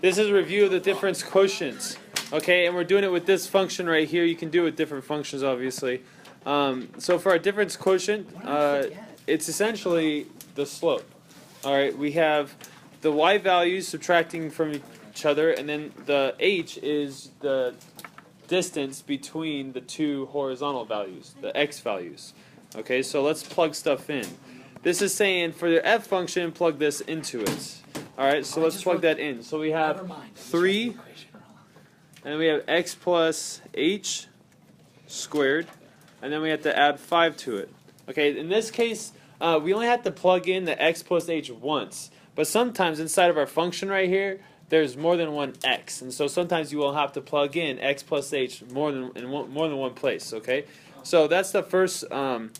This is a review of the difference quotients. Okay, and we're doing it with this function right here. You can do it with different functions, obviously. So for our difference quotient, it's essentially the slope. Alright, we have the y values subtracting from each other, and then the h is the distance between the two horizontal values, the x values. Okay, so let's plug stuff in. This is saying for the f function, plug this into it. Alright, so let's plug that in. So we have 3, and we have x plus h squared, and then we have to add 5 to it. Okay, in this case, we only have to plug in the x plus h once. But sometimes inside of our function right here, there's more than one x, and so sometimes you will have to plug in x plus h more than one place. Okay, so that's the first one,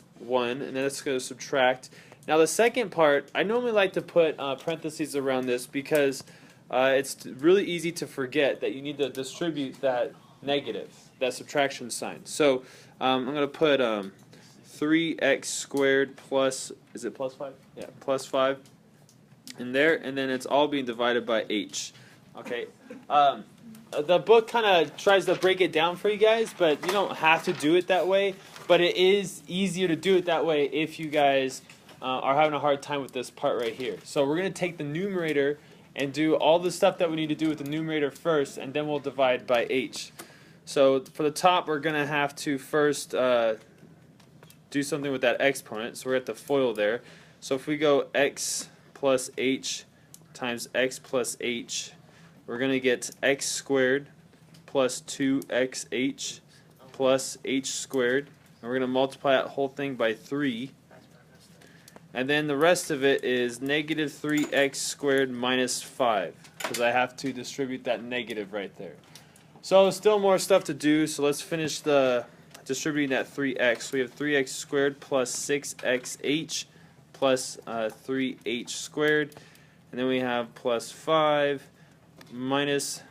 and then let's go subtract. Now the second part, I normally like to put parentheses around this because it's really easy to forget that you need to distribute that negative, that subtraction sign. So I'm going to put 3x squared plus, is it plus 5? Yeah, plus 5 in there, and then it's all being divided by h. Okay, the book kind of tries to break it down for you guys, but you don't have to do it that way. But it is easier to do it that way if you guys are having a hard time with this part right here. So we're going to take the numerator and do all the stuff that we need to do with the numerator first, and then we'll divide by h. So for the top, we're going to have to first do something with that exponent. So we're at the FOIL there. So if we go x plus h times x plus h, we're going to get x squared plus 2xh plus h squared. And we're going to multiply that whole thing by 3. And then the rest of it is negative 3x squared minus 5, because I have to distribute that negative right there. So still more stuff to do, so let's finish the distributing that 3x. So we have 3x squared plus 6xh plus 3h squared. And then we have plus 5 minus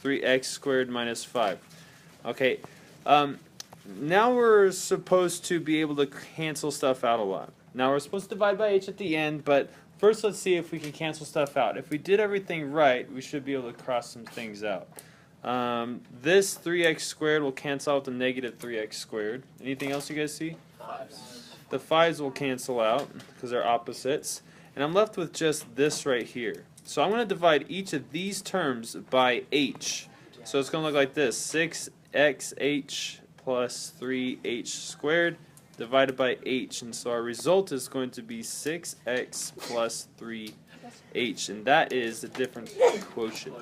3x squared minus 5. Okay, now we're supposed to be able to cancel stuff out a lot. Now we're supposed to divide by h at the end, but first let's see if we can cancel stuff out. If we did everything right, we should be able to cross some things out. This 3x squared will cancel out the negative 3x squared. Anything else you guys see? The 5's will cancel out because they're opposites. And I'm left with just this right here. So I'm going to divide each of these terms by h. So it's going to look like this. 6xh plus 3h squared divided by h. And so our result is going to be 6x plus 3h. And that is the difference quotient.